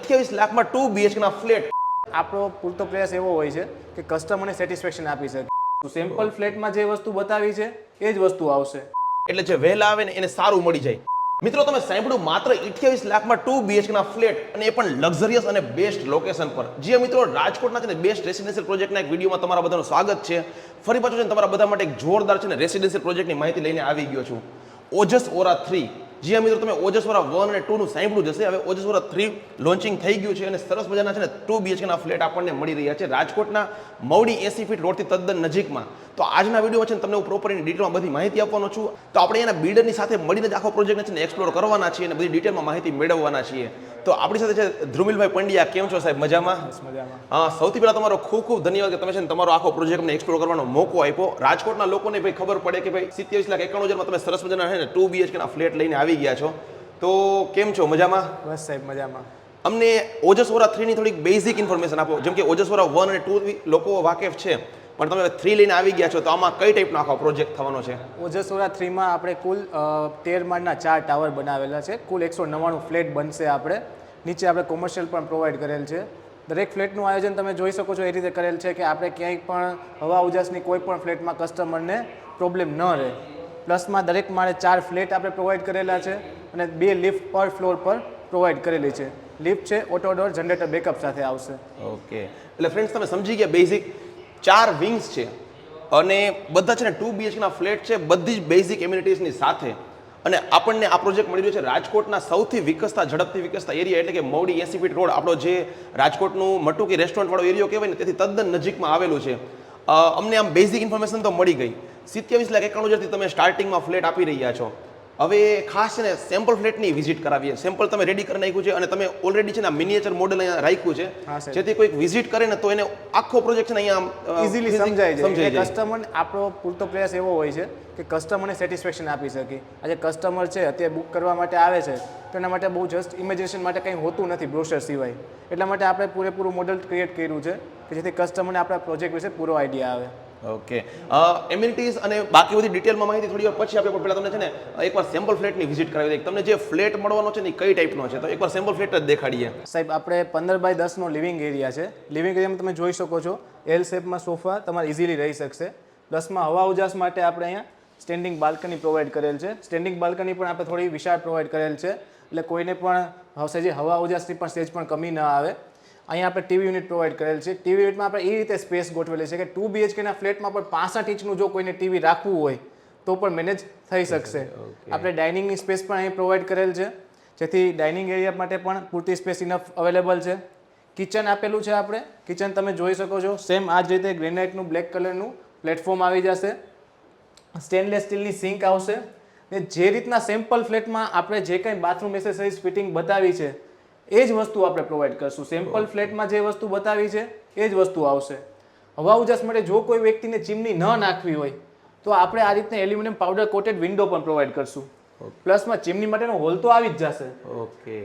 28 લાખમાં 2 BHK ના flat. આપણો પૂરતો પ્રયાસ એવો હોય છે કે કસ્ટમરને સેટિસ્ફેક્શન આપી શકે. સિમ્પલ ફ્લેટમાં જે વસ્તુ બતાવી છે એ જ વસ્તુ આવશે. એટલે જે વહેલા આવે ને એને સારું મળી જાય. મિત્રો તમે સાંભળ્યું માત્ર 28 લાખમાં 2 BHK ના ફ્લેટ અને એ પણ લક્ઝરિયસ અને બેસ્ટ લોકેશન પર. જી મિત્રો, રાજકોટના છે ને બેસ્ટ રેસિડેન્શિયલ પ્રોજેક્ટના એક વિડીયોમાં તમારા બધાનું સ્વાગત છે. ફરી પાછું છે ને તમારા બધા માટે એક જોરદાર છે ને રેસિડેન્શિયલ પ્રોજેક્ટની માહિતી લઈને આવી ગયો છું. ઓજસ ઓરા 3. જી મિત્રો, તમે ઓજસ ઓરા 1 અને 2 નું સાંભળ્યું જશે. હવે ઓજસ ઓરા 3 લોન્ચિંગ થઈ ગયું છે અને સરસ મજાના છે ને 2 BHK ના ફ્લેટ આપણને મળી રહ્યા છે રાજકોટના મવડી 80 ફીટ રોડથી તદ્દન નજીકમાં. તો આજના વિડીયોમાં છે ને તમને હું પ્રોપરની ડિટેલમાં બધી માહિતી આપવાનો છું. તો આપણે એના બિલ્ડરની સાથે મળીને જ આખો પ્રોજેક્ટને છે ને એક્સપ્લોર કરવાના છીએ અને બધી ડિટેલમાં માહિતી મેળવવાના છીએ. તો આપણી સાથે છે ધ્રુમિલભાઈ પંડ્યા. કેમ છો સાહેબ? મજામાં? હા, સૌથી પહેલા તમારો ખૂબ ખૂબ ધન્યવાદ કે તમે છે ને તમારો આખો પ્રોજેક્ટને એક્સપ્લોર કરવાનો મોકો આપ્યો. રાજકોટના લોકોને ભાઈ ખબર પડે કે ભાઈ 27,91,000માં તમે સરસ મજાના છે ને 2 BHK ના ફ્લેટ લઈને આવી ગયા છો. તો કેમ છો? મજામાં? બસ સાહેબ, મજામાં. અમને ઓજસ ઓરા 3 ની થોડીક બેઝિક ઇન્ફોર્મેશન આપો. જેમ કે ઓજસ ઓરા 1 અને 2 લોકો વાકેફ છે, પણ તમે 3 લઈને આવી ગયા છો, તો આમાં કઈ ટાઈપનો આખો પ્રોજેક્ટ થવાનો છે? ઓજસ ઓરા 3 માં આપણે કુલ 13 માળના 4 ટાવર બનાવેલા છે. કુલ 199 ફ્લેટ બનશે. આપણે નીચે આપણે કોમર્શિયલ પણ પ્રોવાઈડ કરેલ છે. દરેક ફ્લેટનું આયોજન તમે જોઈ શકો છો એ રીતે કરેલ છે કે આપણે ક્યાંય પણ હવા ઉજાસની કોઈ પણ ફ્લેટમાં કસ્ટમરને પ્રોબ્લેમ ન રહે. પ્લસમાં દરેક માળે 4 ફ્લેટ આપણે પ્રોવાઈડ કરેલા છે અને 2 લિફ્ટ પર ફ્લોર પર પ્રોવાઈડ કરેલી છે. લિફ્ટ છે ઓટો ડોર જનરેટર બેકઅપ સાથે આવશે. ઓકે, એટલે ફ્રેન્ડ્સ તમે સમજી ગયા બેઝિક 4 વિંગ્સ છે અને બધા છે ને 2 BHK ના ફ્લેટ છે, બધી જ બેઝિક એમ્યુનિટીઝની સાથે. અને આપણને આ પ્રોજેક્ટ મળી રહ્યો છે રાજકોટના સૌથી વિકસતા ઝડપથી વિકસતા એરિયા એટલે કે મવડી 80 ફીટ રોડ. આપણો જે રાજકોટનું મટુકી રેસ્ટોરન્ટ વાળો એરિયો કહેવાય ને, તેથી તદ્દન નજીકમાં આવેલું છે. અમને આમ બેઝિક ઇન્ફોર્મેશન તો મળી ગઈ. 27,91,000થી તમે સ્ટાર્ટિંગમાં ફ્લેટ આપી રહ્યા છો. હવે ખાસ છે ને સેમ્પલ ફ્લેટની વિઝિટ કરાવીએ. સેમ્પલ તમે રેડી કરી નાખ્યું છે અને તમે ઓલરેડી છે ને મિનિએચર મોડેલ અહીંયા રાખ્યું છે, જેથી કોઈક વિઝિટ કરે ને તો એને આખો પ્રોજેક્ટ છે ને અહીંયા ઇઝીલી સમજાઈ જાય. કસ્ટમર આપણો પૂરતો પ્રયાસ એવો હોય છે કે કસ્ટમરને સેટિસ્ફેક્શન આપી શકીએ. આજે કસ્ટમર છે અત્યારે બુક કરવા માટે આવે છે તો એના માટે બહુ જસ્ટ ઇમેજિનેશન માટે કંઈ હોતું નથી બ્રોશર સિવાય. એટલા માટે આપણે પૂરેપૂરું મોડેલ ક્રિએટ કર્યું છે કે જેથી કસ્ટમરને આપણા પ્રોજેક્ટ વિશે પૂરો આઈડિયા આવે. ઓકે, એમ્યુનિટીઝ અને બાકી બધી ડિટેલમાં માહિતી થોડી વાર પછી આપણે પહેલાં તમને છે ને એકવાર સેમ્પલ ફ્લેટની વિઝિટ કરાવી દઈએ. તમને જે ફ્લેટ મળવાનો છે ને કઈ ટાઈપનો છે, તો એકવાર સેમ્પલ ફ્લેટ જ દેખાડીએ. સાહેબ, આપણે 15x10 નો લિવિંગ એરિયા છે. લિવિંગ એરિયામાં તમે જોઈ શકો છો એલ શેપમાં સોફા તમારે ઇઝીલી રહી શકશે. પ્લસમાં હવા ઉજાસ માટે આપણે અહીંયા સ્ટેન્ડિંગ બાલ્કની પ્રોવાઈડ કરેલ છે. સ્ટેન્ડિંગ બાલ્કની પણ આપણે થોડી વિશાળ પ્રોવાઈડ કરેલ છે, એટલે કોઈને પણ હશે હવા ઉજાસની પણ સેજ પણ કમી ન આવે. અહીંયા આપણે ટીવી યુનિટ પ્રોવાઈડ કરેલ છે. ટીવી યુનિટમાં આપણે એ રીતે સ્પેસ ગોઠવેલી છે કે 2 BHK ના ફ્લેટમાં પણ 65 ઇંચનું જો કોઈને ટીવી રાખવું હોય તો પણ મેનેજ થઈ શકશે. આપણે ડાઇનિંગની સ્પેસ પણ અહીં પ્રોવાઈડ કરેલ છે, જેથી ડાઇનિંગ એરિયા માટે પણ પૂરતી સ્પેસ ઇનફ અવેલેબલ છે. કિચન આપેલું છે. આપણે કિચન તમે જોઈ શકો છો સેમ આ જ રીતે ગ્રેનાઇટનું બ્લેક કલરનું પ્લેટફોર્મ આવી જશે. સ્ટેનલેસ સ્ટીલની સિંક આવશે. ને જે રીતના સેમ્પલ ફ્લેટમાં આપણે જે કંઈ બાથરૂમ એસેસરીઝ ફિટિંગ બતાવી છે એ જ વસ્તુ આપણે પ્રોવાઈડ કરશું. સેમ્પલ ફ્લેટમાં જે વસ્તુ બતાવી છે એ જ વસ્તુ આવશે. હવા ઉજાસ માટે જો કોઈ વ્યક્તિને ચીમની ન નાખવી હોય તો આપણે આ રીતના એલ્યુમિનિયમ પાવડર કોટેડ વિન્ડો પણ પ્રોવાઈડ કરશું. પ્લસમાં ચીમની માટેનો હોલ તો આવી જ જશે. ઓકે,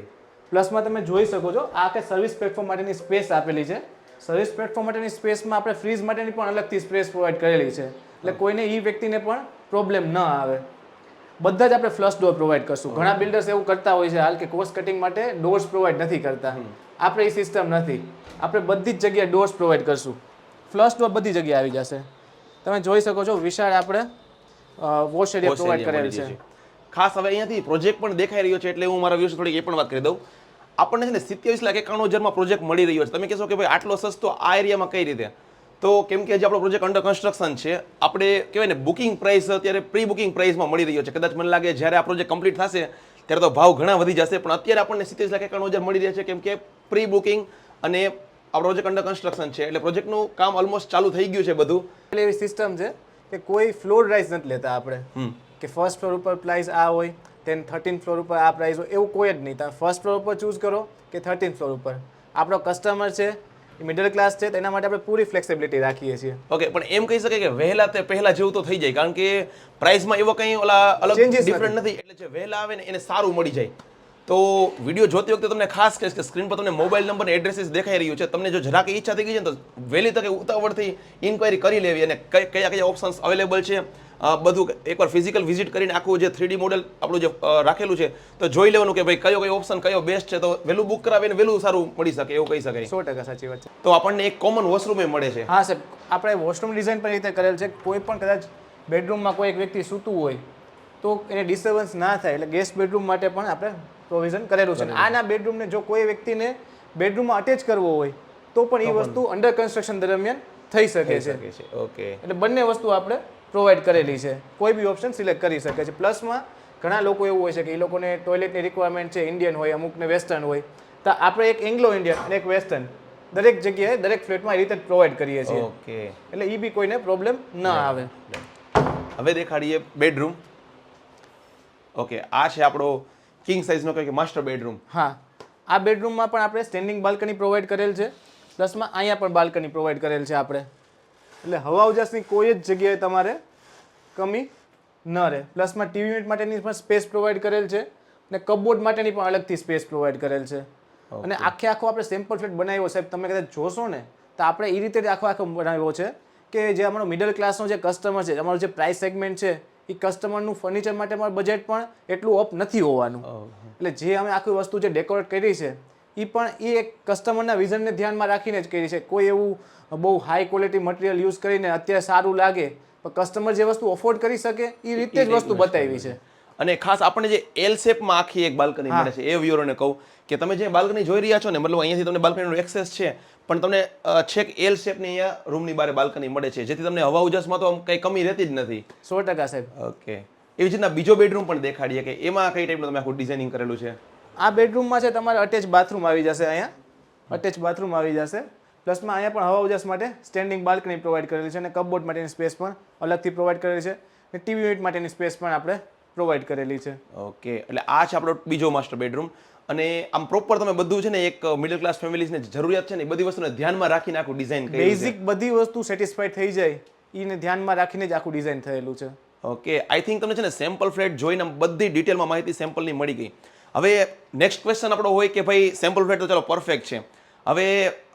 પ્લસમાં તમે જોઈ શકો છો આ કે સર્વિસ પ્લેટફોર્મ માટેની સ્પેસ આપેલી છે. સર્વિસ પ્લેટફોર્મ માટેની સ્પેસમાં આપણે ફ્રીજ માટેની પણ અલગથી સ્પેસ પ્રોવાઈડ કરેલી છે, એટલે કોઈને એ વ્યક્તિને પણ પ્રોબ્લેમ ન આવે. બધા જ આપણે ફ્લશ ડોર પ્રોવાઈડ કરશું. ઘણા બિલ્ડર્સ એવું કરતા હોય છે હાલ કે કોસ્ટ કટિંગ માટે ડોર્સ પ્રોવાઈડ નથી કરતા. આપણે એ સિસ્ટમ નથી. આપણે બધી જ જગ્યાએ ડોર્સ પ્રોવાઈડ કરશું. ફ્લશ ડોર બધી જગ્યાએ આવી જશે. તમે જોઈ શકો છો વિશાળ આપણે વોશ એરિયા પ્રોવાઈડ કરેલ છે. ખાસ હવે અહીંયાથી પ્રોજેક્ટ પણ દેખાઈ રહ્યો છે, એટલે હું મારા વ્યૂઝ થોડીક એ પણ વાત કરી દઉં. આપણને છે ને 27,91,000માં પ્રોજેક્ટ મળી રહ્યો છે. તમે કહેશો કે ભાઈ આટલો સસ્તો આ એરિયામાં કઈ રીતે? તો કેમ કે જે આપણો પ્રોજેક્ટ અંડર કન્સ્ટ્રક્શન છે, આપણે કહેવાય ને બુકિંગ પ્રાઇસ અત્યારે પ્રી બુકિંગ પ્રાઇસમાં મળી રહ્યો છે. કદાચ મને લાગે જ્યારે આ પ્રોજેક્ટ કમ્પ્લીટ થશે ત્યારે તો ભાવ ઘણા વધી જશે, પણ અત્યારે આપણને 27,91,000 મળી રહ્યા છે કેમ કે પ્રી બુકિંગ અને આ પ્રોજેક્ટ અંડર કન્સ્ટ્રક્શન છે, એટલે પ્રોજેક્ટનું કામ ઓલમોસ્ટ ચાલુ થઈ ગયું છે બધું. એટલે એવી સિસ્ટમ છે કે કોઈ ફ્લોર રાઇઝ નથી લેતા આપણે કે ફર્સ્ટ ફ્લોર ઉપર પ્રાઇસ આ હોય તેન 13th ફ્લોર ઉપર આ પ્રાઇસ હોય, એવું કોઈ જ નહીં. તમે ફર્સ્ટ ફ્લોર ઉપર ચૂઝ કરો કે 13th ફ્લોર ઉપર. આપણો કસ્ટમર છે મિડલ ક્લાસ છે, એના માટે આપણે પૂરી ફ્લેક્સિબિલિટી રાખીએ છીએ. ઓકે, પણ એમ કહી શકાય કે વહેલા તે પહેલા જેવું તો થઈ જાય, કારણ કે પ્રાઇસમાં એવો કંઈ ઓલા અલગ ડિફરન્ટ નથી, એટલે જે વહેલા આવે ને એને સારું મળી જાય. તો વિડીયો જોતી વખતે તમને ખાસ કહીશ કે સ્ક્રીન પર તમને મોબાઈલ નંબર એડ્રેસીસ દેખાઈ રહ્યું છે. તમને જો જરાક ઈચ્છા થઈ ગઈ છે તો વહેલી તકે ઉતાવળથી ઇન્ક્વાયરી કરી લેવી અને કયા કયા ઓપ્શન્સ અવેલેબલ છે બધું એકવાર ફિઝિકલ વિઝિટ કરીને આખું જે 3D મોડેલ આપણું જે રાખેલું છે તો જોઈ લેવાનું કે ભાઈ કયો ઓપ્શન કયો બેસ્ટ છે તો વહેલું બુક કરાવીને વહેલું સારું મળી શકે એવું કહી શકાય. 100% સાચી વાત છે. તો આપણને એક કોમન વોશરૂમ મળે છે. હા સાહેબ, આપણે વોશરૂમ ડિઝાઇન પણ એ રીતે કરેલ છે. કોઈ પણ કદાચ બેડરૂમમાં કોઈ એક વ્યક્તિ સૂતું હોય તો એને ડિસ્ટર્બન્સ ના થાય એટલે ગેસ્ટ બેડરૂમ માટે પણ આપણે પ્રોવિઝન કરેલું છે. આના બેડરૂમને જો કોઈ વ્યક્તિને બેડરૂમમાં અટેચ કરવો હોય તો પણ એ વસ્તુ અંડર કન્સ્ટ્રક્શન દરમિયાન થઈ શકે છે. ઓકે, એટલે બંને વસ્તુ આપણે પ્રોવાઈડ કરેલી છે. કોઈ બી ઓપ્શન સિલેક્ટ કરી શકે છે. પ્લસમાં ઘણા લોકો એવું હોય છે કે એ લોકોને ટોયલેટની રિક્વાયરમેન્ટ છે, ઇન્ડિયન હોય, અમુકને વેસ્ટર્ન હોય, તો આપણે એક એંગ્લો ઇન્ડિયન અને એક વેસ્ટર્ન દરેક જગ્યાએ દરેક ફ્લેટમાં એ રીતે પ્રોવાઈડ કરીએ છીએ. ઓકે, એટલે એ બી કોઈને પ્રોબ્લેમ ન આવે. હવે દેખાડીએ બેડરૂમ. ઓકે, આ છે આપણો કિંગ સાઇઝનો કે માસ્ટર બેડરૂમ. હા, આ બેડરૂમમાં પણ આપણે સ્ટેન્ડિંગ બાલ્કની પ્રોવાઈડ કરેલ છે. પ્લસમાં અહીંયા પણ બાલ્કની પ્રોવાઈડ કરેલ છે આપણે. એટલે હવા ઉજાસની કોઈ જ જગ્યાએ તમારે કમી ન રહે. પ્લસમાં ટીવી યુનિટ માટેની પણ સ્પેસ પ્રોવાઈડ કરેલ છે અને કપબોર્ડ માટેની પણ અલગથી સ્પેસ પ્રોવાઈડ કરેલ છે. અને આખો આપણે સેમ્પલ ફ્લેટ બનાવ્યો સાહેબ, તમે કદાચ જોશો ને તો આપણે એ રીતે જ આખો બનાવ્યો છે કે જે અમારો મિડલ ક્લાસનો જે કસ્ટમર છે, અમારું જે પ્રાઇસ સેગમેન્ટ છે, એ કસ્ટમરનું ફર્નિચર માટે અમારું બજેટ પણ એટલું અપ નથી હોવાનું. એટલે જે અમે આખી વસ્તુ જે ડેકોરેટ કરી છે એ પણ એ એક કસ્ટમરના વિઝનને ધ્યાનમાં રાખીને જ કરી છે. કોઈ એવું બહુ હાઈ ક્વોલિટી મટીરિયલ યુઝ કરીને અત્યારે સારું લાગે પણ કસ્ટમર જે વસ્તુ અફોર્ડ કરી શકે એ રીતે જ વસ્તુ બતાવી છે. અને ખાસ આપણને જે એલ શેપમાં આખી એક બાલ્કની મળે છે એ વ્યુઅરોને કહું કે તમે જે બાલ્કની જોઈ રહ્યા છો ને, મતલબ અહીંયાથી તમને બાલ્કનીનો એક્સેસ છે પણ તમને છેક એલ શેપની અહીંયા રૂમની બહાર બાલ્કની મળે છે જેથી તમને હવા ઉજાસમાં તો કંઈ કમી રહેતી જ નથી. 100% સાહેબ. ઓકે, એવી રીતના બીજો બેડરૂમ પણ દેખાડીએ કે એમાં કઈ ટાઈપનું તમે આખું ડિઝાઇનિંગ કરેલું છે. આ બેડરૂમમાં છે તમારે અટેચ બાથરૂમ આવી જશે. અહીંયા અટેચ બાથરૂમ આવી જશે. પ્લસમાં અહીંયા પણ હવા ઉજાસ માટે સ્ટેન્ડિંગ બાલ્કની પ્રોવાઈડ કરેલી છે અને કપબોર્ડ માટેની સ્પેસ પણ અલગથી પ્રોવાઈડ કરેલી છે અને ટીવી યુનિટ માટેની સ્પેસ પણ આપણે પ્રોવાઈડ કરેલી છે. ઓકે, એટલે આ છે આપણો બીજો માસ્ટર બેડરૂમ. અને આમ પ્રોપર તમે બધું છે ને એક મિડલ ક્લાસ ફેમિલીઝને જરૂરિયાત છે ને એ બધી વસ્તુને ધ્યાનમાં રાખીને આખું ડિઝાઇન કર્યું છે. બેઝિક બધી વસ્તુ સેટિસ્ફાઈડ થઈ જાય એને ધ્યાનમાં રાખીને જ આખું ડિઝાઇન થયેલું છે. ઓકે, આઈ થિંક તમને છે ને સેમ્પલ ફ્લેટ જોઈને બધી ડિટેલમાં માહિતી સેમ્પલની મળી ગઈ. હવે નેક્સ્ટ ક્વેશ્ચન આપણો હોય કે ભાઈ સેમ્પલ ફ્લેટ તો ચાલો પરફેક્ટ છે, હવે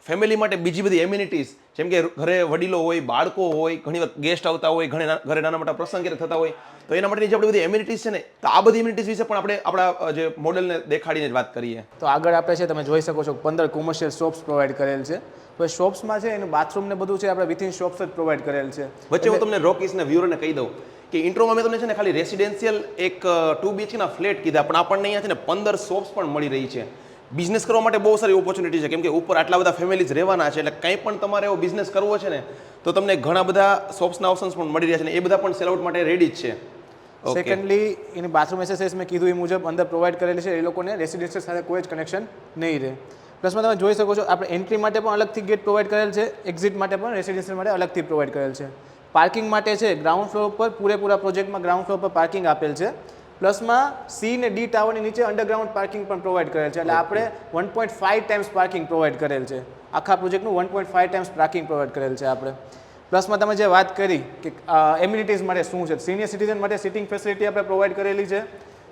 ફેમિલી માટે બીજી બધી એમ્યુનિટીઝ જેમ કે ઘરે વડીલો હોય, બાળકો હોય, ઘણી વાર ગેસ્ટ આવતા હોય, ઘરે નાના મોટા પ્રસંગ થતા હોય તો એના માટેની જે આપણી બધી એમ્યુનિટીઝ છે ને તો આ બધી એમ્યુનિટીઝ વિશે પણ આપણે આપણા જે મોડેલને દેખાડીને જ વાત કરીએ. તો આગળ આપણે છે તમે જોઈ શકો છો 15 કોમર્શિયલ શોપ્સ પ્રોવાઈડ કરેલ છે. તો શોપ્સમાં છે એનું બાથરૂમ ને બધું છે આપણે વિથિન શોપ્સ જ પ્રોવાઈડ કરેલ છે. વચ્ચે હું તમને રોકીસના વ્યુઅરને કહી દઉં કે ઇન્ટ્રોમાં મેં તમને છે ને ખાલી રેસિડેન્શિયલ એક 2 BHK ના ફ્લેટ કીધા પણ આપણને અહીંયા છે ને 15 શોપ્સ પણ મળી રહી છે. બિઝનેસ કરવા માટે બહુ સારી ઓપોર્ચ્યુનિટી છે કેમ કે ઉપર આટલા બધા ફેમિલીઝ રહેવાના છે એટલે કંઈ પણ તમારે એવો બિઝનેસ કરવો છે ને તો તમને ઘણા બધા શોપ્સના ઓપ્શન્સ પણ મળી રહ્યા છે અને એ બધા પણ સેલ આઉટ માટે રેડી જ છે. સેકન્ડલી એની બાથરૂમ એસેસરીઝ મેં કીધું એ મુજબ અંદર પ્રોવાઈડ કરેલી છે. એ લોકોને રેસિડેન્શિયલ સાથે કોઈ જ કનેક્શન નહીં રહે. પ્લસમાં તમે જોઈ શકો છો આપણે એન્ટ્રી માટે પણ અલગથી ગેટ પ્રોવાઈડ કરેલ છે, એક્ઝિટ માટે પણ રેસિડેન્શિયલ માટે અલગથી પ્રોવાઈડ કરેલ છે. પાર્કિંગ માટે છે ગ્રાઉન્ડ ફ્લોર પર પૂરેપૂરા પ્રોજેક્ટમાં ગ્રાઉન્ડ ફ્લોર પર પાર્કિંગ આપેલ છે. પ્લસમાં સી ને ડી ટાવરની નીચે અંડરગ્રાઉન્ડ પાર્કિંગ પણ પ્રોવાઈડ કરેલ છે. એટલે આપણે 1.5 ટાઈમ્સ પાર્કિંગ પ્રોવાઈડ કરેલ છે. આખા પ્રોજેક્ટનું 1.5 ટાઈમ્સ પાર્કિંગ પ્રોવાઈડ કરેલ છે આપણે. પ્લસમાં તમે જે વાત કરી કે એમ્યુનિટીઝ માટે શું છે, સિનિયર સિટીઝન માટે સિટિંગ ફેસિલિટી આપણે પ્રોવાઈડ કરેલી છે.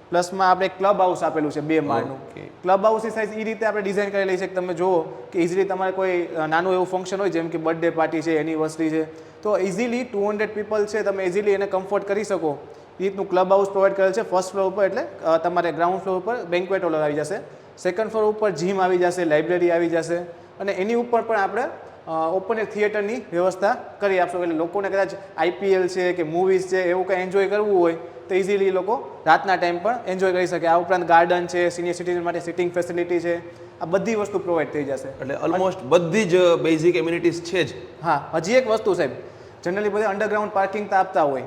પ્લસમાં આપણે ક્લબ હાઉસ આપેલું છે 2 માળનું. ક્લબ હાઉસની સાઇઝ એ રીતે આપણે ડિઝાઇન કરેલી છે કે તમે જુઓ કે ઇઝીલી તમારે કોઈ નાનું એવું ફંક્શન હોય જેમ કે બર્થડે પાર્ટી છે, એનિવર્સરી છે તો ઇઝીલી 200 પીપલ છે તમે ઇઝીલી એને કમ્ફર્ટ કરી શકો એ રીતનું ક્લબ હાઉસ પ્રોવાઈડ કરેલ છે. ફર્સ્ટ ફ્લોર ઉપર એટલે તમારે ગ્રાઉન્ડ ફ્લોર ઉપર બેન્ક્વેટ હોલ આવી જશે, સેકન્ડ ફ્લોર ઉપર જીમ આવી જશે, લાઇબ્રેરી આવી જશે અને એની ઉપર પણ આપણે ઓપન એર થિયેટરની વ્યવસ્થા કરી આપશો. એટલે લોકોને કદાચ IPL છે કે મૂવીઝ છે એવું કંઈ એન્જોય કરવું હોય તો ઇઝીલી લોકો રાતના ટાઈમ પણ એન્જોય કરી શકે. આ ઉપરાંત ગાર્ડન છે, સિનિયર સિટીઝન માટે સિટિંગ ફેસિલિટી છે, આ બધી વસ્તુ પ્રોવાઈડ થઈ જશે. એટલે ઓલમોસ્ટ બધી જ બેઝિક એમ્યુનિટીઝ છે જ. હા, હજી એક વસ્તુ સાહેબ, જનરલી બધા અંડરગ્રાઉન્ડ પાર્કિંગ તો આપતા હોય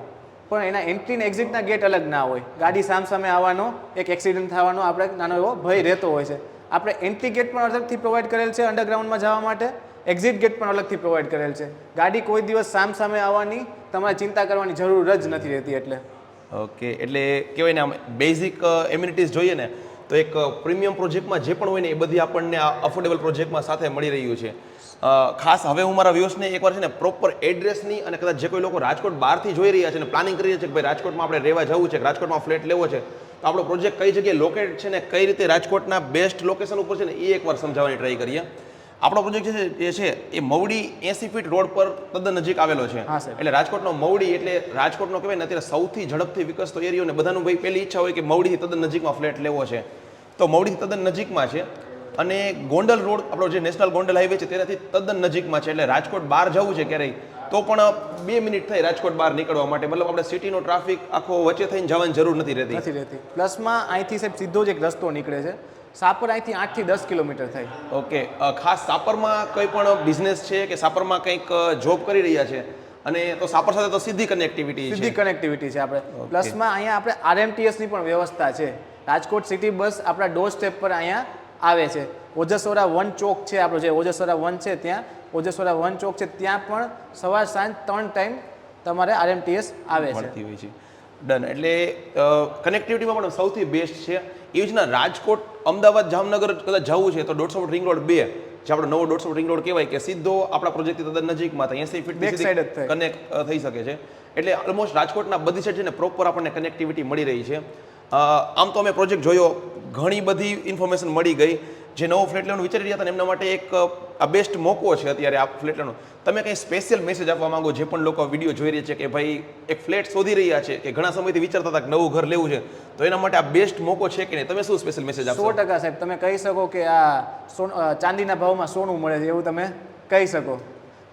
પણ એના એન્ટ્રી ને એક્ઝિટના ગેટ અલગ ના હોય. ગાડી સામે આવવાનો, એક એક્સિડન્ટ થવાનો આપણે નાનો એવો ભય રહેતો હોય છે. આપણે એન્ટ્રી ગેટ પણ અલગથી પ્રોવાઈડ કરેલ છે અંડરગ્રાઉન્ડમાં જવા માટે, એક્ઝિટ ગેટ પણ અલગથી પ્રોવાઈડ કરેલ છે. ગાડી કોઈ દિવસ સામે આવવાની તમારે ચિંતા કરવાની જરૂર જ નથી રહેતી. એટલે ઓકે, એટલે કહેવાય ને આમ બેઝિક એમ્યુનિટીઝ જોઈએ ને તો એક પ્રીમિયમ પ્રોજેક્ટમાં જે પણ હોય ને એ બધી આપણને આ અફોર્ડેબલ પ્રોજેક્ટમાં સાથે મળી રહ્યું છે. ખાસ હવે હું મારા વ્યુઅર્સને એકવાર છે ને પ્રોપર એડ્રેસની અને કદાચ જે કોઈ લોકો રાજકોટ બહારથી જોઈ રહ્યા છે ને પ્લાનિંગ કરી રહ્યા છે કે ભાઈ રાજકોટમાં આપણે રહેવા જવું છે, રાજકોટમાં ફ્લેટ લેવો છે તો આપણો પ્રોજેક્ટ કઈ જગ્યાએ લોકેટ છે ને કઈ રીતે રાજકોટના બેસ્ટ લોકેશન ઉપર છે ને એ એકવાર સમજાવવાની ટ્રાય કરીએ. આપણો પ્રોજેક્ટ જે છે એ મવડી 80 ફીટ રોડ પર તદ્દન નજીક આવેલો છે. હા, સાહેબ. એટલે રાજકોટનો મવડી એટલે રાજકોટનો કહેવાય ને અત્યારે સૌથી ઝડપથી વિકસતો એરિયો ને બધાનું ભાઈ પહેલી ઈચ્છા હોય કે મવડીથી તદ્દન નજીકમાં ફ્લેટ લેવો છે. તો મવડીથી તદ્દન નજીકમાં છે અને ગોંડલ રોડ આપણો જે નેશનલ ગોંડલ હાઈવે છે તેનાથી તદ્દન નજીકમાં છે. એટલે રાજકોટ બહાર જવું છે ક્યારેય તો પણ 2 મિનિટ થઈ રાજકોટ બહાર નીકળવા માટે. મતલબ આપણે સિટીનો ટ્રાફિક આખો વચ્ચે થઈને જવાની જરૂર નથી રહેતી. પ્લસમાં અહીંથી સાહેબ સીધો જ એક રસ્તો નીકળે છે. સાપર અહીંથી 8 થી 10 કિલોમીટર થાય. ઓકે, ખાસ સાપરમાં કોઈ પણ બિઝનેસ છે કે સાપરમાં કંઈક જોબ કરી રહ્યા છે અને તો સાપર સાથે તો સીધી કનેક્ટિવિટી છે. સીધી કનેક્ટિવિટી છે આપણે. પ્લસમાં અહીંયા આપણે RMTS ની પણ વ્યવસ્થા છે. રાજકોટ સિટી બસ આપણા ડોર સ્ટેપ પર અહીંયા આવે છે. ઓજસવાડા 1 ચોક છે આપણો, જે ઓજસવાડા 1 છે ત્યાં ઓજસવાડા 1 ચોક છે ત્યાં પણ સવાર સાંજ 3 ટાઈમ તમારે RMTS આવે છે. મળતી હોય છે. ડન. એટલે કનેક્ટિવિટીમાં પણ સૌથી બેસ્ટ છે. એ જ ના રાજકોટ અમદાવાદ જામનગર કદાચ જવું છે તો 150 ફૂટ રિંગ રોડ 2 જે આપણો નવો 150 ફૂટ રિંગ રોડ કહેવાય કે સીધો આપણા પ્રોજેક્ટથી તદ્દન નજીકમાં થાય 80 ફીટ Back side જ થાય. કનેક્ટ થઈ શકે છે. એટલે ઓલમોસ્ટ રાજકોટના બધી સાઈડ છે ને પ્રોપર આપણને કનેક્ટિવિટી મળી રહી છે. આમ તો અમે પ્રોજેક્ટ જોયો, ઘણી બધી ઇન્ફોર્મેશન મળી ગઈ. જે નવો ફ્લેટ લેવાનું વિચારી રહ્યા હતા ને એમના માટે એક આ બેસ્ટ મોકો છે અત્યારે આ ફ્લેટ લેવાનો. તમે કંઈ સ્પેશિયલ મેસેજ આપવા માંગો જે પણ લોકો વિડીયો જોઈ રહ્યા છે કે ભાઈ એક ફ્લેટ શોધી રહ્યા છે કે ઘણા સમયથી વિચારતા હતા કે નવું ઘર લેવું છે, તો એના માટે આ બેસ્ટ મોકો છે કે નહીં? તમે શું સ્પેશિયલ મેસેજ આપશો? 100% સાહેબ, તમે કહી શકો કે આ ચાંદીના ભાવમાં સોનું મળે છે એવું તમે કહી શકો.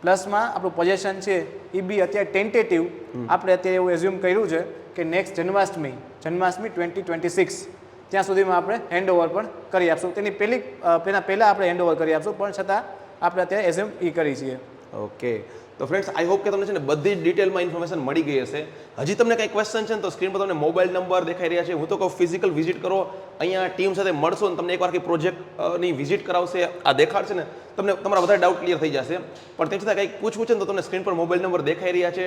પ્લસમાં આપણું પોઝિશન છે એ બી અત્યારે ટેન્ટેટિવ આપણે અત્યારે એવું એઝ્યુમ કર્યું છે કે નેક્સ્ટ જન્માષ્ટમી 2026 ત્યાં સુધીમાં આપણે હેન્ડઓવર પણ કરી આપશું. તેની પહેલાં આપણે હેન્ડઓવર કરી આપશું, પણ છતાં આપણે અત્યારે એઝ્યુમ કરી છીએ. ઓકે, તો ફ્રેન્ડ્સ આઈ હોપ કે તમને છે ને બધી જ ડિટેલમાં ઇન્ફોર્મેશન મળી ગઈ હશે. હજી તમને કંઈ ક્વેશ્ચન છે ને તો સ્ક્રીન પર તમને મોબાઈલ નંબર દેખાઈ રહ્યા છે. હું તો કહું ફિઝિકલ વિઝિટ કરો, અહીંયા ટીમ સાથે મળશો ને તમને એકવાર કે પ્રોજેક્ટની વિઝિટ કરાવશે, આ દેખાડશે ને તમને તમારા બધા ડાઉટ ક્લિયર થઈ જશે. પણ તેમ છતાં કંઈક પૂછવું છે ને તો તમને સ્ક્રીન પર મોબાઈલ નંબર દેખાઈ રહ્યા છે.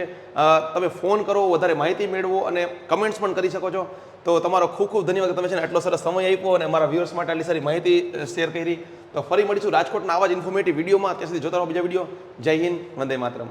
તમે ફોન કરો, વધારે માહિતી મેળવો અને કમેન્ટ્સ પણ કરી શકો છો. તો તમારો ખૂબ ખૂબ ધન્યવાદ. તમે છે ને આટલો સરસ સમય આપ્યો અને મારા વ્યુઅર્સ માટે આટલી સારી માહિતી શેર કરી. તો ફરી મળીશું રાજકોટના આવા જ ઇન્ફોર્મેટિવ વિડીયોમાં. ત્યાં સુધી જોતા રહો બીજા વિડીયો. જય હિન્દ, વંદે માતરમ.